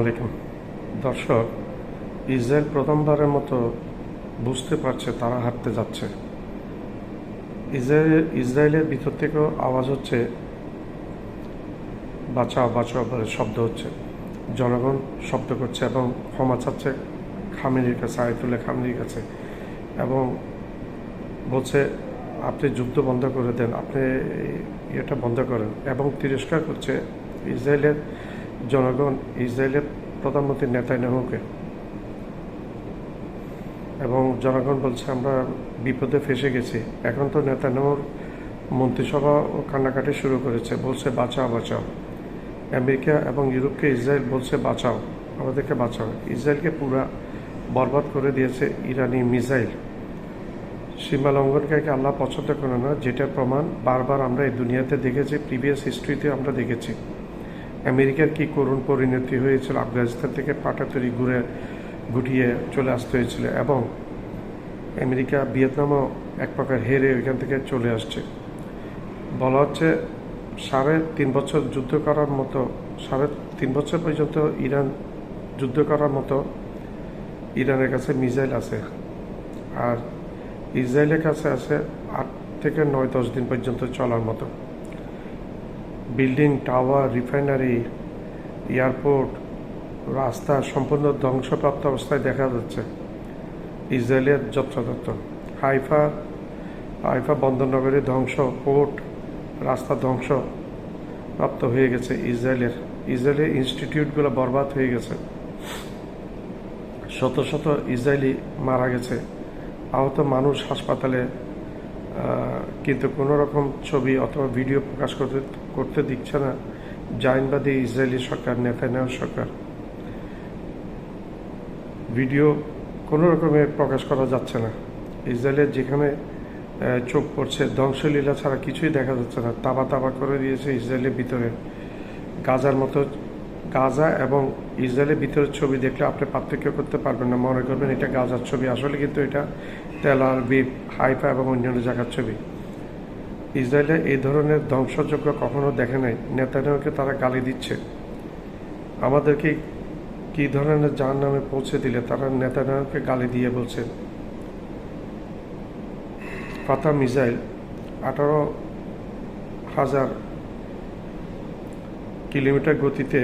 আলাইকুম দর্শক, ইসরায়েল প্রথমবারের মতো বুঝতে পারছে তারা হারতে যাচ্ছে। ইসরায়েলের ভিতর থেকেও আওয়াজ হচ্ছে, বাঁচাও বাঁচাও বলে শব্দ হচ্ছে। জনগণ শব্দ করছে এবং ক্ষমা চাচ্ছে খামেনির কাছে, আয়াতুল্লাহ খামেনির কাছে, এবং বলছে আপনি যুদ্ধ বন্ধ করে দেন, আপনি এটা বন্ধ করেন, এবং তিরস্কার করছে ইসরায়েলের জনগণ ইসরায়েলের প্রধানমন্ত্রী নেতানিয়াহুকে। এবং জনগণ বলছে আমরা বিপদে ফেসে গেছি। এখন তো নেতানিয়াহুর মন্ত্রিসভা ও কান্নাকাটি শুরু করেছে, বলছে বাঁচাও বাঁচাও। আমেরিকা এবং ইউরোপকে ইসরায়েল বলছে বাঁচাও, আমাদেরকে বাঁচাও। ইসরায়েলকে পুরা বরবাদ করে দিয়েছে ইরানি মিসাইল। সীমা লঙ্ঘনকারীকে আল্লাহ পছন্দ করে না, যেটার প্রমাণ বারবার আমরা এই দুনিয়াতে দেখেছি, প্রিভিয়াস হিস্ট্রিতে আমরা দেখেছি। আমেরিকার কি করুণ পরিণতি হয়েছিল, আফগানিস্তান থেকে পাটাতরি গুটিয়ে চলে আসতে হয়েছিল, এবং আমেরিকা ভিয়েতনামও এক প্রকার হেরে ওইখান থেকে চলে আসছে। বলা হচ্ছে 3.5 বছর যুদ্ধ করার মতো, 3.5 বছর পর্যন্ত ইরান যুদ্ধ করার মতো ইরানের কাছে মিসাইল আছে, আর ইসরায়েলের কাছে আছে 8 থেকে 9-10 দিন পর্যন্ত চলার মতো। বিল্ডিং, টাওয়ার, রিফাইনারি, এয়ারপোর্ট, রাস্তা সম্পূর্ণ ধ্বংসপ্রাপ্ত অবস্থায় দেখা যাচ্ছে ইসরায়েলের যত্রতত্র। হাইফা বন্দরনগরী ধ্বংস, পোর্ট, রাস্তা ধ্বংসপ্রাপ্ত হয়ে গেছে। ইসরায়েলের ইনস্টিটিউটগুলো বরবাদ হয়ে গেছে। শত শত ইসরায়েলি মারা গেছে, আহত মানুষ হাসপাতালে, কিন্তু কোনো রকম ছবি অথবা ভিডিও প্রকাশ করতে দিচ্ছে না জাইনবাদী ইসরায়েলি সরকার, নেতানিয়াহু সরকার। ভিডিও কোনো রকমের প্রকাশ করা যাচ্ছে না। ইসরায়েলের যেখানে চোখ পড়ছে ধ্বংসলীলা ছাড়া কিছুই দেখা যাচ্ছে না। তাবা করে দিয়েছে ইসরায়েলের ভিতরে। গাজা এবং ইসরায়েলের ভিতরের ছবি দেখলে আপনি পার্থক্য করতে পারবেন না, মনে করবেন এটা গাজার ছবি, আসলে কিন্তু এটা তেল আবিব, হাইফা এবং অন্যান্য জায়গার ছবি। ইসরায়েলে এই ধরনের ধ্বংসযজ্ঞ কখনো দেখে নাই। নেতানিয়াহুকে তারা গালি দিচ্ছে, আমাদেরকে কী ধরনের জাহান্নামে পৌঁছে দিলে তারা নেতানিয়াহুকে গালি দিয়ে বলছে। ফাতাহ মিসাইল 18,000 কিলোমিটার গতিতে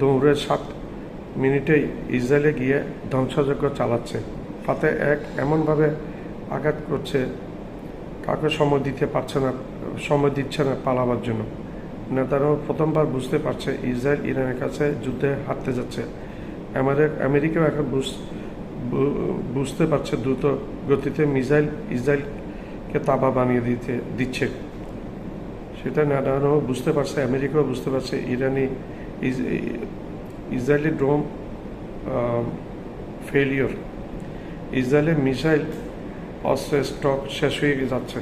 দৌড়ে 7 মিনিটেই ইসরায়েলে গিয়ে ধ্বংসযজ্ঞ চালাচ্ছে। ফাতাহ এমনভাবে আঘাত করছে, কাউকে সময় দিচ্ছে না পালাবার জন্য। নেতানিয়াহু প্রথমবার বুঝতে পারছে ইসরায়েল ইরানের কাছে যুদ্ধে হারতে যাচ্ছে। আমেরিকাও এখন বুঝতে পারছে দ্রুত গতিতে মিসাইল ইসরায়েলকে তাবা বানিয়ে দিচ্ছে। সেটা নেতানিয়াহু বুঝতে পারছে, আমেরিকাও বুঝতে পারছে। ইসরায়েলি ড্রোন ফেলিওর, ইসরায়েলের মিসাইল অস্ত্রের স্টক শেষ হয়ে যাচ্ছে।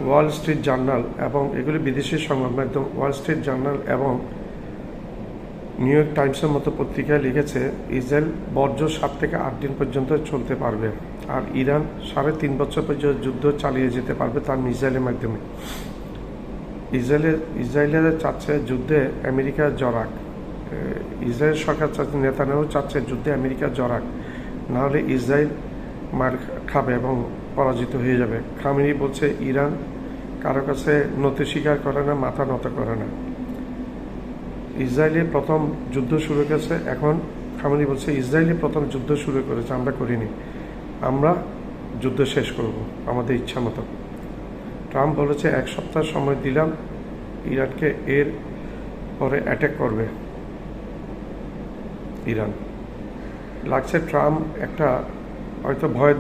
ওয়াল স্ট্রিট জার্নাল এবং এগুলি বিদেশি সংবাদ মাধ্যম, ওয়াল স্ট্রিট জার্নাল এবং নিউ ইয়র্ক টাইমসের মতো পত্রিকায় লিখেছে ইসরায়েল বর্জ্য 7 থেকে 8 দিন পর্যন্ত চলতে পারবে, আর ইরান 3.5 বছর পর্যন্ত যুদ্ধ চালিয়ে যেতে পারবে তার মিসাইলের মাধ্যমে। ইসরায়েলের চাচ্ছে যুদ্ধে আমেরিকা জড়াক, ইসরায়েল সরকার চাচ্ছে, নেতানিয়াহু চাচ্ছে যুদ্ধে আমেরিকা জড়াক, নাহলে ইসরায়েল মার খাবে এবং পরাজিত হয়ে যাবে। খামেনি বলছে ইরান কারো কাছে নতি স্বীকার করে না, মাথা নত করে না। ইসরায়েলি প্রথম যুদ্ধ শুরু করেছে, এখন খামেনি বলছে ইসরায়েলি প্রথম যুদ্ধ শুরু করেছে, আমরা করিনি, আমরা যুদ্ধ শেষ করব আমাদের ইচ্ছা মতো। ট্রাম্প বলেছে 1 সপ্তাহ সময় দিলাম ইরানকে, এর পরে অ্যাটাক করবে ইরান। লাগছে ট্রাম্প একটা হয়তো ভয়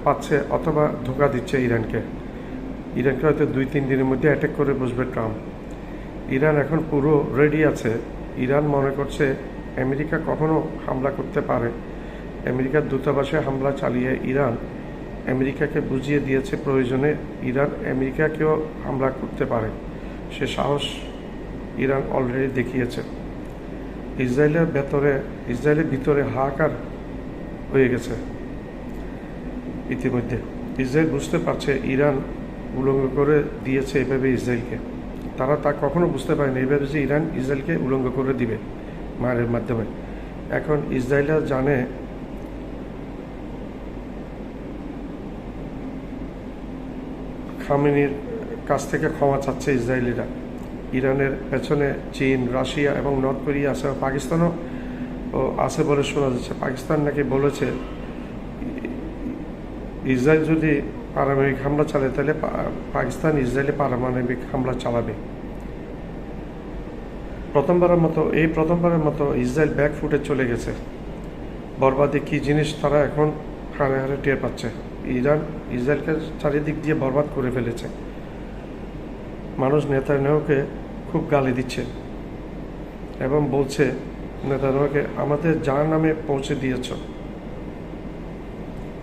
পাচ্ছে অথবা ধোঁকা দিচ্ছে ইরানকে হয়তো 2-3 দিনের মধ্যে অ্যাটাক করে বসবে ট্রাম্প। ইরান এখন পুরো রেডি আছে। ইরান মনে করছে আমেরিকা কখনো হামলা করতে পারে। আমেরিকার দূতাবাসে হামলা চালিয়ে ইরান আমেরিকাকে বুঝিয়ে দিয়েছে প্রয়োজনে ইরান আমেরিকাকেও হামলা করতে পারে, সে সাহস ইরান অলরেডি দেখিয়েছে। ইসরায়েলের ভিতরে হাহাকার হয়ে গেছে ইতিমধ্যে। ইসরায়েল বুঝতে পারছে ইরান উলঙ্গ করে দিয়েছে এভাবে ইসরায়েলকে। তারা তা কখনো বুঝতে পারেনি, এভাবে যে ইরান ইসরায়েলকে উলঙ্গ করে দিবে মায়ের মাধ্যমে। এখন ইসরায়েলরা জানে খামেনির কাছ থেকে ক্ষমা চাচ্ছে ইসরায়েলিরা। ইরানের পেছনে চীন, রাশিয়া এবং নর্থ কোরিয়া আছে, পাকিস্তানও আছে বলে শোনা যাচ্ছে। পাকিস্তান নাকি বলেছে ইসরায়েল যদি পারমাণবিক হামলা চালায় তাহলে পাকিস্তান ইসরায়েলে পারমাণবিক হামলা চালাবে। প্রথমবারের মতো ইসরায়েল ব্যাক ফুটে চলে গেছে। বরবাদে কী জিনিস তারা এখন হারে হারে টের পাচ্ছে। ইরান ইসরায়েলকে চারিদিক দিয়ে বরবাদ করে ফেলেছে। মানুষ নেতানিয়াহুকে খুব গালি দিচ্ছে এবং বলছে নেতানিয়াহুকে আমাদের জাহান্নামে পৌঁছে দিয়েছ,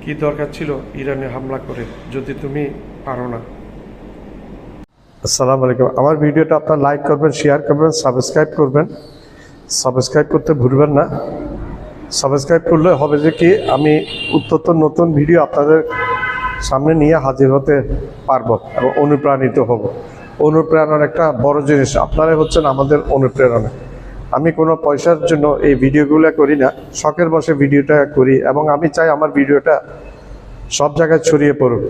কি দরকার ছিল ইরানে হামলা করে যদি তুমি পারো না। আসসালামু আলাইকুম। আমার ভিডিওটা আপনারা লাইক করবেন, শেয়ার করবেন, সাবস্ক্রাইব করবেন। সাবস্ক্রাইব করতে ভুলবেন না। সাবস্ক্রাইব করলে হবে যে কি আমি উত্তর নতুন ভিডিও আপনাদের সামনে নিয়ে হাজির হতে পারবো এবং অনুপ্রাণিত হব। অনুপ্রেরণার একটা বড় জিনিস আপনারাই হচ্ছেন আমাদের অনুপ্রেরণা। আমি কোনো পয়সার জন্য এই ভিডিওগুলো করি না, শখের বসে ভিডিওটা করি এবং আমি চাই আমার ভিডিওটা সব জায়গায় ছড়িয়ে পড়ুক।